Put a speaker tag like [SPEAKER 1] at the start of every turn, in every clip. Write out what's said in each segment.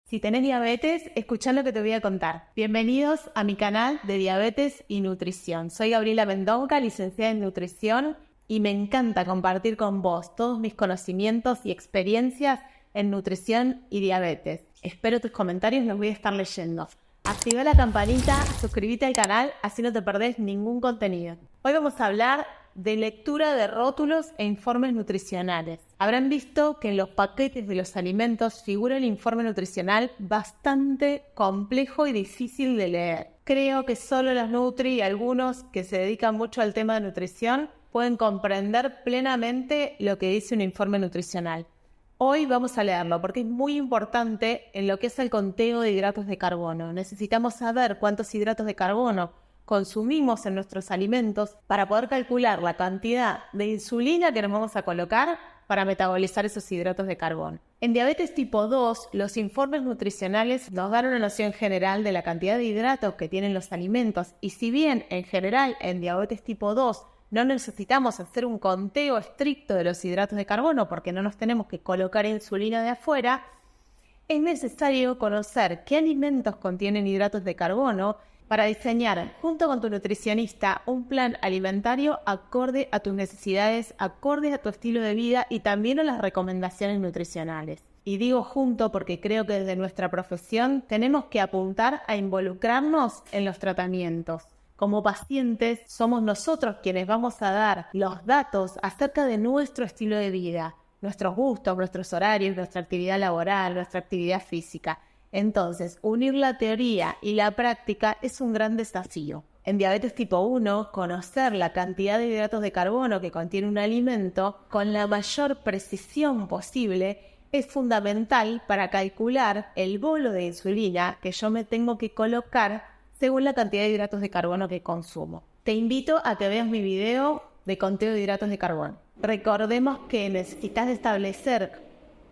[SPEAKER 1] Si tenés diabetes, escuchá lo que te voy a contar. Bienvenidos a mi canal de Diabetes y Nutrición. Soy Gabriela Mendonca, licenciada en Nutrición, y me encanta compartir con vos todos mis conocimientos y experiencias en nutrición y diabetes. Espero tus comentarios, los voy a estar leyendo. Activa la campanita, suscríbete al canal, así no te perdés ningún contenido. Hoy vamos a hablar de lectura de rótulos e informes nutricionales. Habrán visto que en los paquetes de los alimentos figura el informe nutricional bastante complejo y difícil de leer. Creo que solo las Nutri y algunos que se dedican mucho al tema de nutrición pueden comprender plenamente lo que dice un informe nutricional. Hoy vamos a leerlo porque es muy importante en lo que es el conteo de hidratos de carbono. Necesitamos saber cuántos hidratos de carbono consumimos en nuestros alimentos para poder calcular la cantidad de insulina que nos vamos a colocar para metabolizar esos hidratos de carbono. En diabetes tipo 2, los informes nutricionales nos dan una noción general de la cantidad de hidratos que tienen los alimentos, y si bien en general en diabetes tipo 2 no necesitamos hacer un conteo estricto de los hidratos de carbono porque no nos tenemos que colocar insulina de afuera, es necesario conocer qué alimentos contienen hidratos de carbono para diseñar, junto con tu nutricionista, un plan alimentario acorde a tus necesidades, acorde a tu estilo de vida y también a las recomendaciones nutricionales. Y digo junto porque creo que desde nuestra profesión tenemos que apuntar a involucrarnos en los tratamientos. Como pacientes, somos nosotros quienes vamos a dar los datos acerca de nuestro estilo de vida, nuestros gustos, nuestros horarios, nuestra actividad laboral, nuestra actividad física. Entonces, unir la teoría y la práctica es un gran desafío. En diabetes tipo 1, conocer la cantidad de hidratos de carbono que contiene un alimento con la mayor precisión posible es fundamental para calcular el bolo de insulina que yo me tengo que colocar según la cantidad de hidratos de carbono que consumo. Te invito a que veas mi video de conteo de hidratos de carbono. Recordemos que necesitas establecer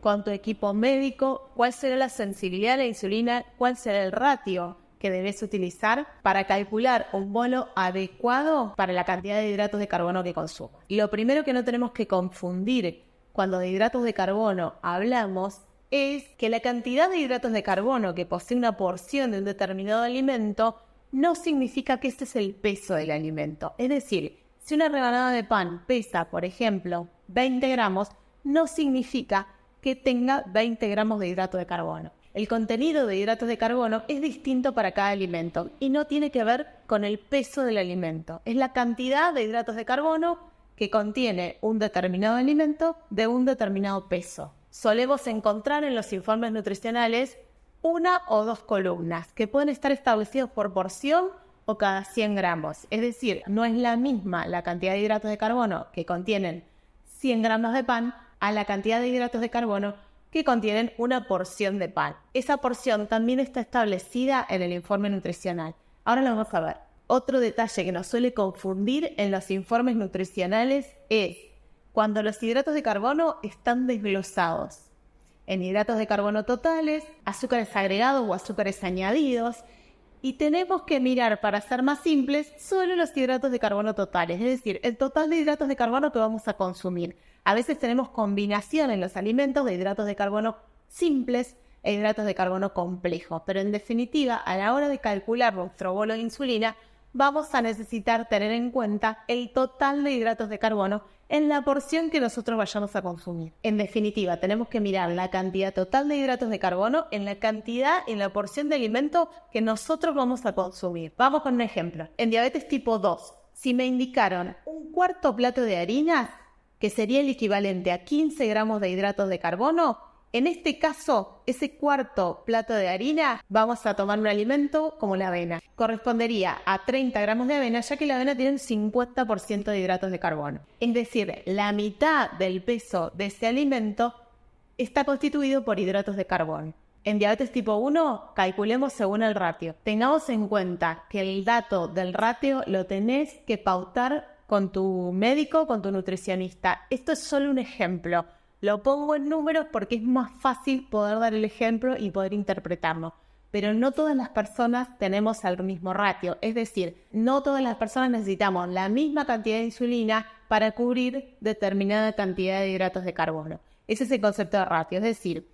[SPEAKER 1] con tu equipo médico cuál será la sensibilidad a la insulina, cuál será el ratio que debes utilizar para calcular un bolo adecuado para la cantidad de hidratos de carbono que consumo. Y lo primero que no tenemos que confundir cuando de hidratos de carbono hablamos es que la cantidad de hidratos de carbono que posee una porción de un determinado alimento no significa que este es el peso del alimento. Es decir, si una rebanada de pan pesa, por ejemplo, 20 gramos, no significa que tenga 20 gramos de hidrato de carbono. El contenido de hidratos de carbono es distinto para cada alimento y no tiene que ver con el peso del alimento. Es la cantidad de hidratos de carbono que contiene un determinado alimento de un determinado peso. Solemos encontrar en los informes nutricionales una o dos columnas que pueden estar establecidos por porción o cada 100 gramos. Es decir, no es la misma la cantidad de hidratos de carbono que contienen 100 gramos de pan a la cantidad de hidratos de carbono que contienen una porción de pan. Esa porción también está establecida en el informe nutricional. Ahora lo vamos a ver. Otro detalle que nos suele confundir en los informes nutricionales es cuando los hidratos de carbono están desglosados en hidratos de carbono totales, azúcares agregados o azúcares añadidos, y tenemos que mirar, para ser más simples, solo los hidratos de carbono totales, es decir, el total de hidratos de carbono que vamos a consumir. A veces tenemos combinación en los alimentos de hidratos de carbono simples e hidratos de carbono complejos, pero en definitiva, a la hora de calcular nuestro bolo de insulina, vamos a necesitar tener en cuenta el total de hidratos de carbono en la porción que nosotros vayamos a consumir. En definitiva, tenemos que mirar la cantidad total de hidratos de carbono en la cantidad, en la porción de alimento que nosotros vamos a consumir. Vamos con un ejemplo. En diabetes tipo 2, si me indicaron un cuarto plato de harina, que sería el equivalente a 15 gramos de hidratos de carbono, en este caso, ese cuarto plato de harina, vamos a tomar un alimento como la avena. Correspondería a 30 gramos de avena, ya que la avena tiene un 50% de hidratos de carbono. Es decir, la mitad del peso de ese alimento está constituido por hidratos de carbono. En diabetes tipo 1, calculemos según el ratio. Tengamos en cuenta que el dato del ratio lo tenés que pautar con tu médico, con tu nutricionista. Esto es solo un ejemplo. Lo pongo en números porque es más fácil poder dar el ejemplo y poder interpretarlo. Pero no todas las personas tenemos el mismo ratio. Es decir, no todas las personas necesitamos la misma cantidad de insulina para cubrir determinada cantidad de hidratos de carbono. Ese es el concepto de ratio. Es decir,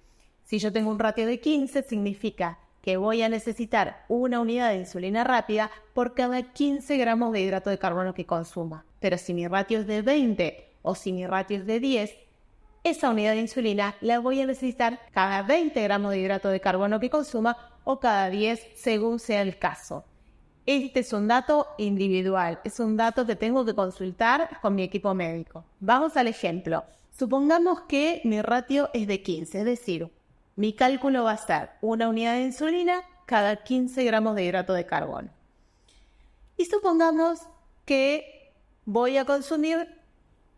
[SPEAKER 1] Si yo tengo un ratio de 15, significa que voy a necesitar una unidad de insulina rápida por cada 15 gramos de hidrato de carbono que consuma. Pero si mi ratio es de 20 o si mi ratio es de 10, esa unidad de insulina la voy a necesitar cada 20 gramos de hidrato de carbono que consuma o cada 10 según sea el caso. Este es un dato individual, es un dato que tengo que consultar con mi equipo médico. Vamos al ejemplo. Supongamos que mi ratio es de 15, es decir, mi cálculo va a ser una unidad de insulina cada 15 gramos de hidrato de carbono. Y supongamos que voy a consumir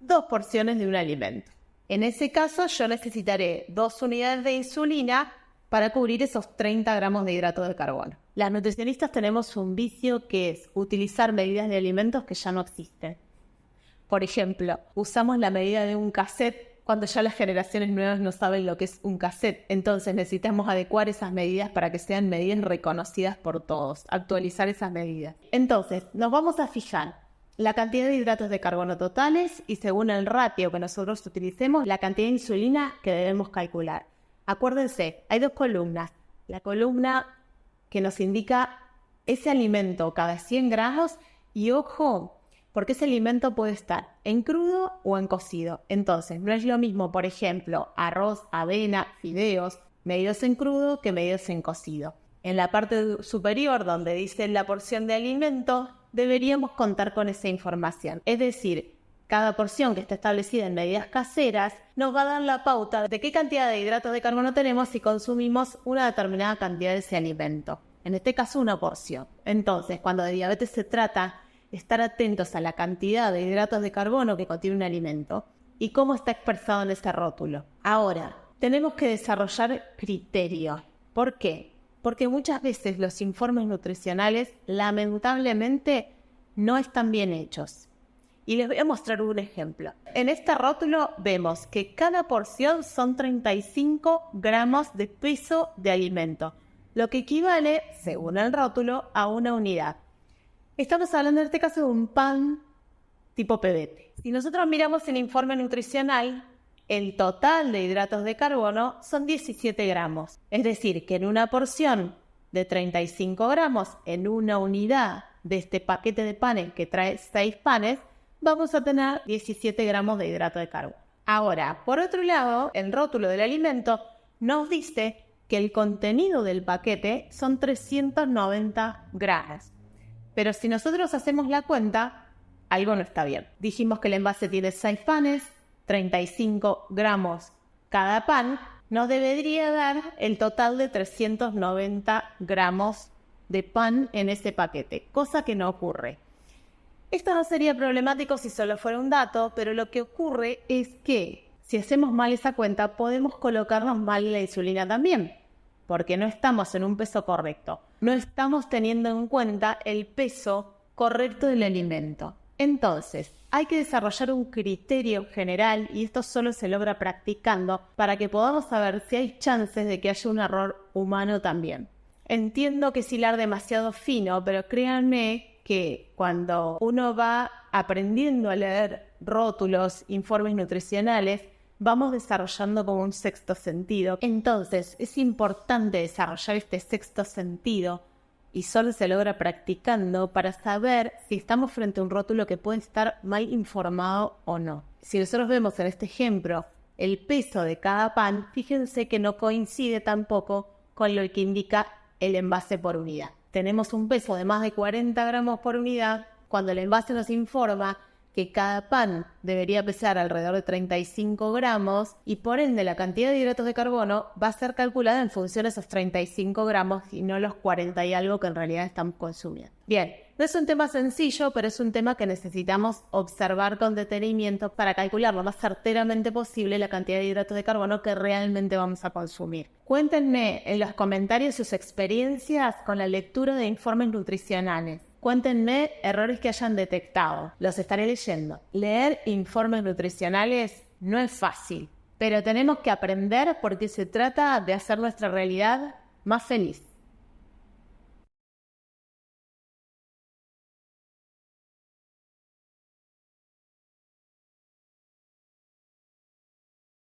[SPEAKER 1] 2 porciones de un alimento. En ese caso, yo necesitaré 2 unidades de insulina para cubrir esos 30 gramos de hidrato de carbono. Las nutricionistas tenemos un vicio que es utilizar medidas de alimentos que ya no existen. Por ejemplo, usamos la medida de un cassette cuando ya las generaciones nuevas no saben lo que es un cassette. Entonces necesitamos adecuar esas medidas para que sean medidas reconocidas por todos, actualizar esas medidas. Entonces, nos vamos a fijar la cantidad de hidratos de carbono totales y según el ratio que nosotros utilicemos, la cantidad de insulina que debemos calcular. Acuérdense, hay 2 columnas. La columna que nos indica ese alimento cada 100 gramos y ojo, porque ese alimento puede estar en crudo o en cocido. Entonces, no es lo mismo, por ejemplo, arroz, avena, fideos, medidos en crudo que medidos en cocido. En la parte superior, donde dice la porción de alimento, deberíamos contar con esa información. Es decir, cada porción que está establecida en medidas caseras nos va a dar la pauta de qué cantidad de hidratos de carbono tenemos si consumimos una determinada cantidad de ese alimento. En este caso, una porción. Entonces, cuando de diabetes se trata, estar atentos a la cantidad de hidratos de carbono que contiene un alimento y cómo está expresado en ese rótulo. Ahora, tenemos que desarrollar criterio. ¿Por qué? Porque muchas veces los informes nutricionales, lamentablemente, no están bien hechos. Y les voy a mostrar un ejemplo. En este rótulo vemos que cada porción son 35 gramos de peso de alimento, lo que equivale, según el rótulo, a una unidad. Estamos hablando en este caso de un pan tipo pebete. Si nosotros miramos el informe nutricional, el total de hidratos de carbono son 17 gramos. Es decir, que en una porción de 35 gramos, en una unidad de este paquete de panes que trae 6 panes, vamos a tener 17 gramos de hidrato de carbono. Ahora, por otro lado, el rótulo del alimento nos dice que el contenido del paquete son 390 gramos. Pero si nosotros hacemos la cuenta, algo no está bien. Dijimos que el envase tiene 6 panes, 35 gramos cada pan, nos debería dar el total de 390 gramos de pan en ese paquete, cosa que no ocurre. Esto no sería problemático si solo fuera un dato, pero lo que ocurre es que si hacemos mal esa cuenta, podemos colocarnos mal la insulina también, porque no estamos en un peso correcto. No estamos teniendo en cuenta el peso correcto del alimento. Entonces, hay que desarrollar un criterio general y esto solo se logra practicando para que podamos saber si hay chances de que haya un error humano también. Entiendo que es hilar demasiado fino, pero créanme que cuando uno va aprendiendo a leer rótulos, informes nutricionales, vamos desarrollando como un sexto sentido. Entonces, es importante desarrollar este sexto sentido y solo se logra practicando para saber si estamos frente a un rótulo que puede estar mal informado o no. Si nosotros vemos en este ejemplo el peso de cada pan, fíjense que no coincide tampoco con lo que indica el envase por unidad. Tenemos un peso de más de 40 gramos por unidad, cuando el envase nos informa que cada pan debería pesar alrededor de 35 gramos y por ende la cantidad de hidratos de carbono va a ser calculada en función de esos 35 gramos y no los 40 y algo que en realidad estamos consumiendo. Bien, no es un tema sencillo, pero es un tema que necesitamos observar con detenimiento para calcular lo más certeramente posible la cantidad de hidratos de carbono que realmente vamos a consumir. Cuéntenme en los comentarios sus experiencias con la lectura de informes nutricionales. Cuéntenme errores que hayan detectado. Los estaré leyendo. Leer informes nutricionales no es fácil, pero tenemos que aprender porque se trata de hacer nuestra realidad más feliz.